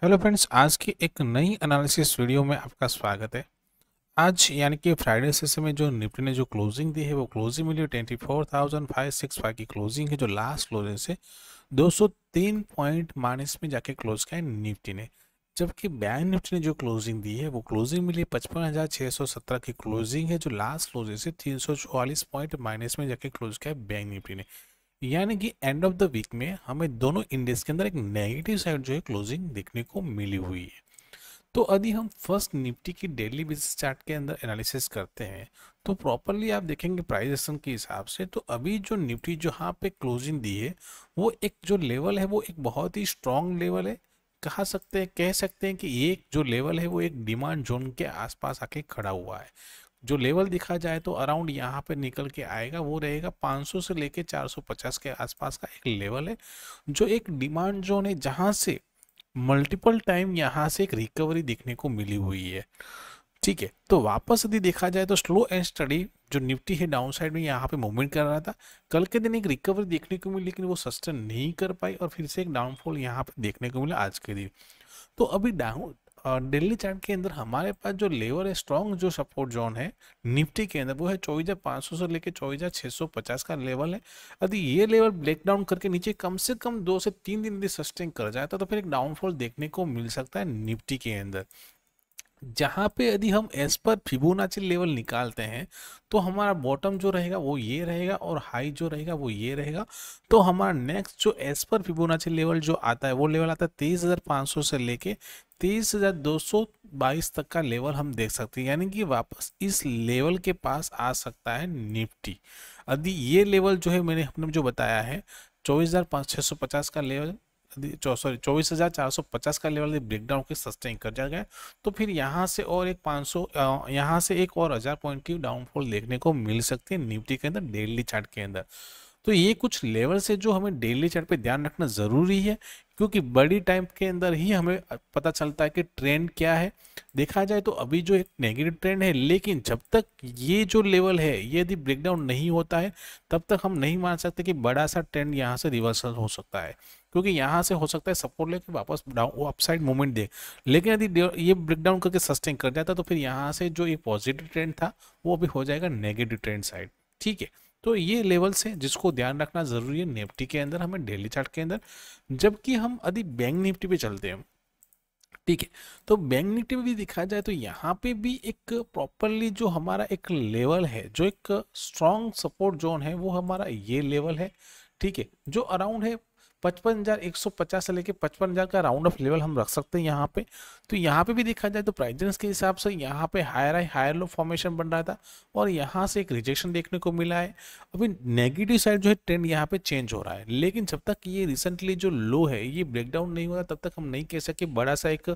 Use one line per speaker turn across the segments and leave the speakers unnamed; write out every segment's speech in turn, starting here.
Hello friends, आज की एक नई एनालिसिस वीडियो में आपका स्वागत है। आज यानी कि फ्राइडे सेशन में जो निफ्टी ने जो क्लोजिंग दी है वो क्लोजिंग मिली 24,565 की क्लोजिंग है, जो लास्ट क्लोजिंग से 203 पॉइंट माइनस में जाके क्लोज किया है निफ्टी ने। जबकि बैंक निफ्टी ने जो क्लोजिंग दी है वो क्लोजिंग मिली 55,617 की क्लोजिंग है, जो लास्ट क्लोजिंग से 344 पॉइंट माइनस में जाके क्लोज किया है बैंक निफ्टी ने। यानी कि एंड ऑफ द वीक में हमें दोनों इंडेक्स के अंदर एक नेगेटिव साइड जो है क्लोजिंग देखने को मिली हुई है। तो यदि हम फर्स्ट निफ्टी की डेली बेसिस चार्ट के अंदर एनालिसिस करते हैं तो प्रॉपरली आप देखेंगे प्राइस एक्शन के हिसाब से, तो अभी जो निफ्टी जहाँ पे क्लोजिंग दी है वो एक जो लेवल है वो एक बहुत ही स्ट्रॉन्ग लेवल है। कह सकते हैं कि ये जो लेवल है वो एक डिमांड जोन के आसपास आके खड़ा हुआ है। जो लेवल दिखा जाए तो अराउंड यहाँ पे निकल के आएगा, वो रहेगा 500 से लेके 450 के आसपास का एक लेवल है, जो एक डिमांड जोन है जहां से मल्टीपल टाइम यहाँ से एक रिकवरी देखने को मिली हुई है। ठीक है, तो वापस यदि देखा जाए तो स्लो एंड स्टडी जो निफ्टी है डाउन साइड में यहाँ पे मूवमेंट कर रहा था, कल के दिन एक रिकवरी देखने को मिली लेकिन वो सस्टेन नहीं कर पाई और फिर से एक डाउनफॉल यहाँ पे देखने को मिला आज के दिन। तो अभी डाउन डेली चार्ट के अंदर हमारे पास जो लेवल है, स्ट्रॉन्ग जो सपोर्ट जोन है निफ्टी के अंदर, वो है 24,500 से लेकर 24,650 का लेवल है। यदि ये लेवल ब्रेक डाउन करके नीचे कम से कम 2 से 3 दिन यदि सस्टेन कर जाता तो फिर एक डाउनफॉल देखने को मिल सकता है निफ्टी के अंदर। जहां पे यदि हम एस पर फिबोनाची लेवल निकालते हैं तो हमारा बॉटम जो रहेगा वो ये रहेगा और हाई जो रहेगा वो ये रहेगा। तो हमारा नेक्स्ट जो एस पर फिबोनाची लेवल जो आता है वो लेवल आता है 23,500 से लेके 23,222 तक का लेवल हम देख सकते हैं, यानी कि वापस इस लेवल के पास आ सकता है निफ्टी। यदि ये लेवल जो है मैंने अपने जो बताया है 24,650 का लेवल, 24,450 का लेवल ब्रेकडाउन के सस्टेन कर जाएगा तो फिर यहाँ से और एक 500 यहाँ से एक और 1000 पॉइंट की डाउनफॉल देखने को मिल सकती है निफ्टी के अंदर डेली चार्ट के अंदर। तो ये कुछ लेवल से जो हमें डेली चार्ट पे ध्यान रखना जरूरी है, क्योंकि बड़ी टाइम के अंदर ही हमें पता चलता है कि ट्रेंड क्या है। देखा जाए तो अभी जो एक नेगेटिव ट्रेंड है, लेकिन जब तक ये जो लेवल है ये यदि ब्रेकडाउन नहीं होता है तब तक हम नहीं मान सकते कि बड़ा सा ट्रेंड यहाँ से रिवर्सल हो सकता है, क्योंकि यहाँ से हो सकता है सपोर्ट लेके वापस डाउन अपसाइड मूवमेंट दे। लेकिन यदि ये ब्रेकडाउन करके सस्टेन कर जाता तो फिर यहाँ से जो एक पॉजिटिव ट्रेंड था वो अभी हो जाएगा नेगेटिव ट्रेंड साइड। ठीक है, तो ये लेवल्स है जिसको ध्यान रखना जरूरी है निफ्टी के अंदर, हमें डेली चार्ट के अंदर। जबकि हम यदि बैंक निफ्टी पे चलते हैं, ठीक है, तो बैंक निफ्टी में भी दिखा जाए तो यहाँ पे भी एक प्रॉपरली जो हमारा एक लेवल है, जो एक स्ट्रॉन्ग सपोर्ट जोन है वो हमारा ये लेवल है। ठीक है, जो अराउंड है 55,150 से लेके 55,000 का राउंड ऑफ लेवल हम रख सकते हैं यहाँ पे। तो यहाँ पे भी देखा जाए तो प्राइजेंस के हिसाब से यहाँ पे higher high higher low formation बन रहा था और यहाँ से एक रिजेक्शन देखने को मिला है। अभी नेगेटिव साइड जो है ट्रेंड यहाँ पे चेंज हो रहा है, लेकिन जब तक ये रिसेंटली जो लो है ये ब्रेकडाउन नहीं होगा तब तक हम नहीं कह सकते बड़ा सा एक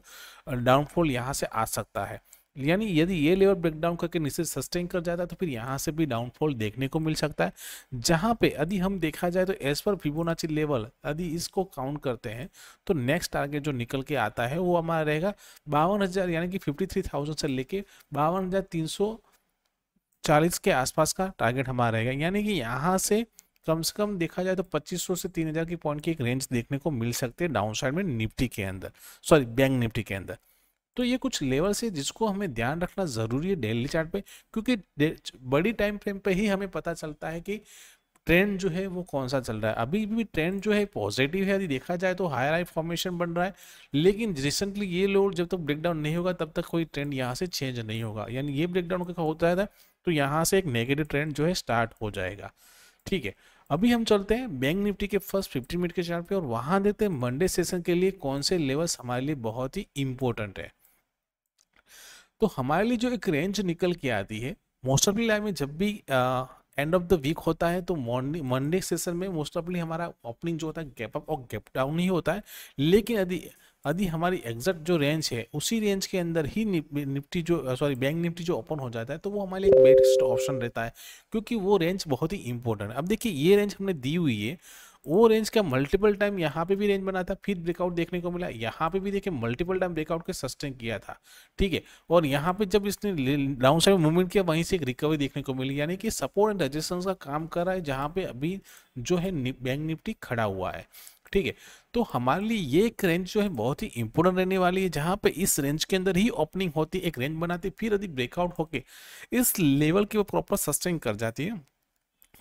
डाउनफॉल यहाँ से आ सकता है। यानी यदि ये लेवल ब्रेकडाउन करके नीचे सस्टेन कर जाता है तो फिर यहाँ से भी डाउनफॉल देखने को मिल सकता है। जहां पे यदि हम देखा जाए तो एज पर फिबोनाची लेवल यदि इसको काउंट करते हैं तो नेक्स्ट टारगेट जो निकल के आता है वो हमारा रहेगा 52,000, यानी कि 53,000 से लेके 52,340 के आसपास का टारगेट हमारा रहेगा। यानी कि यहाँ से कम देखा जाए तो 2,500 से 3,000 की पॉइंट की एक रेंज देखने को मिल सकती है डाउन साइड में निफ्टी के अंदर, सॉरी बैंक निफ्टी के अंदर। तो ये कुछ लेवल्स है जिसको हमें ध्यान रखना जरूरी है डेली चार्ट पे, क्योंकि बड़ी टाइम फ्रेम पे ही हमें पता चलता है कि ट्रेंड जो है वो कौन सा चल रहा है। अभी भी ट्रेंड जो है पॉजिटिव है, यदि देखा जाए तो हायर हाई फॉर्मेशन बन रहा है, लेकिन रिसेंटली ये लोड जब तक ब्रेकडाउन नहीं होगा तब तक कोई ट्रेंड यहाँ से चेंज नहीं होगा। यानी ये ब्रेकडाउन का होता है तो यहाँ से एक नेगेटिव ट्रेंड जो है स्टार्ट हो जाएगा। ठीक है, अभी हम चलते हैं बैंक निफ्टी के फर्स्ट 15 मिनट के चार्ट पे और वहां देते हैं मंडे सेशन के लिए कौन से लेवल्स हमारे लिए बहुत ही इंपॉर्टेंट है। तो हमारे लिए जो एक रेंज निकल के आती है मोस्ट ऑफली लाइफ में, जब भी एंड ऑफ द वीक होता है तो मॉर्निंग मंडे सेशन में मोस्ट ऑफली हमारा ओपनिंग जो होता है गैप अप और गैप डाउन ही होता है। लेकिन यदि यदि हमारी एग्जैक्ट जो रेंज है उसी रेंज के अंदर ही निफ्टी जो सॉरी बैंक निफ्टी जो ओपन हो जाता है तो वो हमारे लिए एक बेस्ट ऑप्शन रहता है, क्योंकि वो रेंज बहुत ही इंपॉर्टेंट है। अब देखिए ये रेंज हमने दी हुई है, वो रेंज का मल्टीपल टाइम यहाँ पे भी रेंज बना था, फिर ब्रेकआउट देखने को मिला, यहाँ पे भी देखिए मल्टीपल टाइम ब्रेकआउट के सस्टेन किया था। ठीक है, और यहाँ पे जब इसने डाउन साइड मूवमेंट किया वहीं से एक रिकवरी देखने को मिली, यानी कि सपोर्ट एंड रेजिस्टेंस का काम कर रहा है जहाँ पे अभी जो है बैंक निफ्टी खड़ा हुआ है। ठीक है। तो हमारे लिए ये एक रेंज जो है बहुत ही इंपॉर्टेंट रहने वाली है, जहां पे इस रेंज के अंदर ही ओपनिंग होती है, एक रेंज बनाती है, फिर यदि ब्रेकआउट होके इस लेवल की वो प्रॉपर सस्टेन कर जाती है,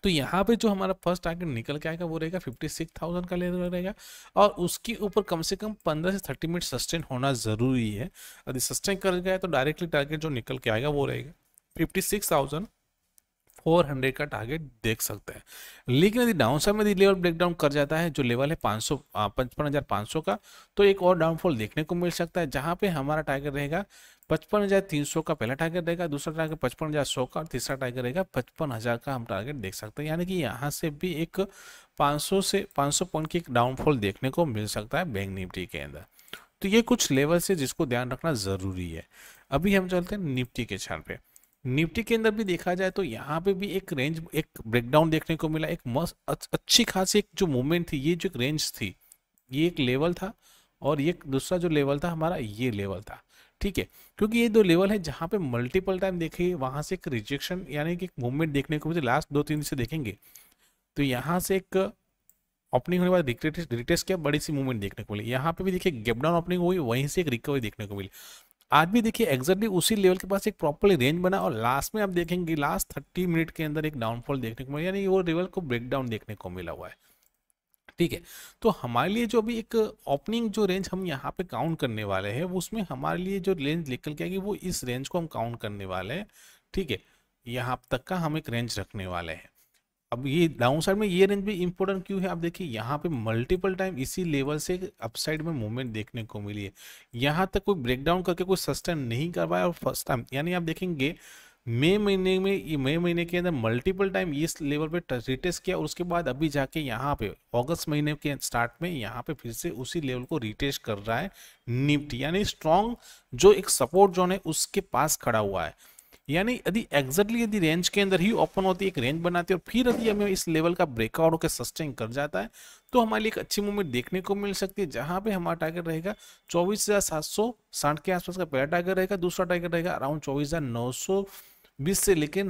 तो यहाँ पे जो हमारा फर्स्ट टारगेट निकल के आएगा वो रहेगा 56,000 का लेवल रहेगा, और उसके ऊपर कम से कम 15 से 30 मिनट सस्टेन होना जरूरी है। यदि सस्टेन कर गया तो डायरेक्टली टारगेट जो निकल के आएगा वो रहेगा 56,400 का टारगेट देख सकते हैं। लेकिन यदि डाउन साइड में यदि लेवल ब्रेकडाउन कर जाता है, जो लेवल है 55,500 का, तो एक और डाउनफॉल देखने को मिल सकता है, जहां पे हमारा टारगेट रहेगा 55,300 का पहला टारगेट रहेगा, दूसरा टारगेट 55,100 का, और तीसरा टारगेट रहेगा 55,000 का हम टारगेट देख सकते हैं। यानी कि यहाँ से भी एक 500 से 500 पॉइंट की एक डाउनफॉल देखने को मिल सकता है बैंक निफ्टी के अंदर। तो ये कुछ लेवल से जिसको ध्यान रखना जरूरी है। अभी हम चलते हैं निफ्टी के चार्ट पे। निफ्टी के अंदर भी देखा जाए तो यहाँ पे भी एक रेंज, एक ब्रेकडाउन देखने को मिला, एक मस्त अच्छी खासी एक जो मूवमेंट थी, ये जो एक रेंज थी, ये एक लेवल था, और ये दूसरा जो लेवल था हमारा ये लेवल था, ठीक है। क्योंकि ये दो लेवल है जहाँ पे मल्टीपल टाइम देखे वहां से एक रिजेक्शन यानी कि एक मूवमेंट देखने को मिली। लास्ट 2-3 से देखेंगे तो यहाँ से एक ओपनिंग होने के बाद रिटेस्ट किया, बड़ी सी मूवमेंट देखने को मिली। यहाँ पे भी देखिए गैप डाउन ओपनिंग हुई, वहीं से एक रिकवरी देखने को मिली। आज भी देखिए एग्जैक्टली उसी लेवल के पास एक प्रॉपरली रेंज बना, और लास्ट में आप देखेंगे लास्ट 30 मिनट के अंदर एक डाउनफॉल देखने को मिला, यानी वो लेवल को ब्रेक डाउन देखने को मिला हुआ है, ठीक है। तो हमारे लिए जो अभी एक ओपनिंग जो रेंज हम यहाँ पे काउंट करने वाले हैं, उसमें हमारे लिए जो रेंज निकल के आएगी वो इस रेंज को हम काउंट करने वाले हैं, ठीक है। यहाँ तक का हम एक रेंज रखने वाले हैं। अब ये डाउन साइड में ये रेंज भी इंपॉर्टेंट क्यों है, आप देखिए यहाँ पे मल्टीपल टाइम इसी लेवल से अपसाइड में मूवमेंट देखने को मिली है। यहाँ तक कोई ब्रेकडाउन करके कोई सस्टेन नहीं कर पाया, और फर्स्ट टाइम यानी आप देखेंगे मई महीने में, ये मई महीने के अंदर मल्टीपल टाइम इस लेवल पे रिटेस्ट किया, और उसके बाद अभी जाके यहाँ पे अगस्त महीने के स्टार्ट में यहाँ पे फिर से उसी लेवल को रिटेस्ट कर रहा है निफ्टी, यानी स्ट्रॉन्ग जो एक सपोर्ट जोन है उसके पास खड़ा हुआ है। यानी यदि एग्जैक्टली यदि रेंज के अंदर ही ओपन होती है, एक रेंज बनाती है, और फिर यदि हमें इस लेवल का ब्रेकआउट होकर सस्टेन कर जाता है, तो हमारे लिए एक अच्छी मूवमेंट देखने को मिल सकती है, जहां पे हमारा टारगेट रहेगा 24,760 के आसपास का पहला टारगेट रहेगा, दूसरा टारगेट रहेगा अराउंड 24,920 से लेकर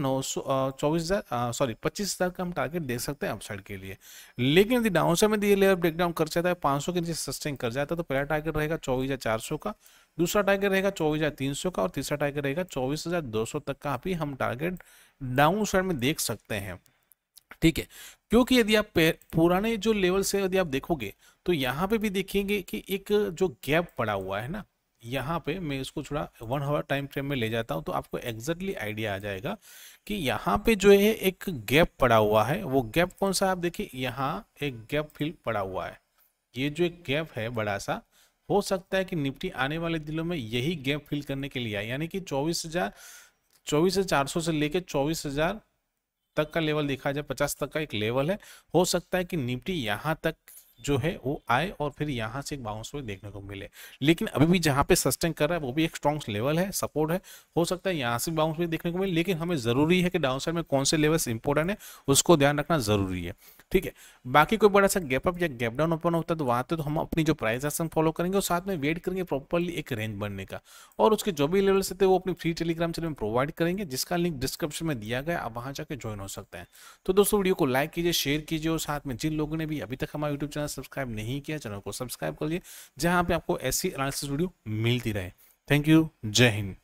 25,000 का हम टारगेट देख सकते हैं अपसाइड के लिए। लेकिन यदि डाउन साइड में ये लेवल ब्रेकडाउन कर जाता है, 500 के नीचे सस्टेन कर जाता है, तो पहला टारगेट रहेगा 24,400 का, दूसरा टारगेट रहेगा 24,300 का, और तीसरा टारगेट रहेगा 24,200 तक का भी हम टारगेट डाउन साइड में देख सकते हैं, ठीक है। क्योंकि यदि आप पुराने जो लेवल से यदि आप देखोगे तो यहाँ पे भी देखेंगे कि एक जो गैप पड़ा हुआ है ना, यहाँ पे मैं इसको थोड़ा 1 आवर टाइम फ्रेम में ले जाता हूँ, तो आपको एग्जैक्टली आइडिया आ जाएगा कि यहाँ पे जो है एक गैप पड़ा हुआ है। वो गैप कौन सा, आप देखिए यहाँ एक गैप फिल पड़ा हुआ है, ये जो एक गैप है बड़ा सा, हो सकता है कि निफ्टी आने वाले दिनों में यही गैप फिल करने के लिए आए, यानी कि 24,400 से लेकर 24,000 तक का लेवल देखा जाए, 50 तक का एक लेवल है। हो सकता है कि निफ्टी यहाँ तक जो है वो आए और फिर यहाँ से एक बाउंस हुए देखने को मिले, लेकिन अभी भी जहाँ पे सस्टेन कर रहा है वो भी एक स्ट्रॉन्ग लेवल है, सपोर्ट है। हो सकता है यहाँ से बाउंस हुए देखने को मिले, लेकिन हमें जरूरी है कि डाउन साइड में कौन से लेवल्स इंपॉर्टेंट है उसको ध्यान रखना जरूरी है, ठीक है। बाकी कोई बड़ा सा गैप अप या गैप डाउन ओपन होता है तो वहां तो हम अपनी जो प्राइस एक्शन फॉलो करेंगे और साथ में वेट करेंगे प्रॉपरली एक रेंज बनने का, और उसके जो भी लेवल्स थे वो अपनी फ्री टेलीग्राम चैनल में प्रोवाइड करेंगे, जिसका लिंक डिस्क्रिप्शन में दिया गया, आप वहां जाकर ज्वाइन हो सकते हैं। तो दोस्तों वीडियो को लाइक कीजिए, शेयर कीजिए, और साथ में जिन लोगों ने भी अभी तक हमारा यूट्यूब चैनल सब्सक्राइब नहीं किया, चैनल को सब्सक्राइब कर लीजिए, जहां पे आपको ऐसी एनालिसिस वीडियो मिलती रहे। थैंक यू, जय हिंद।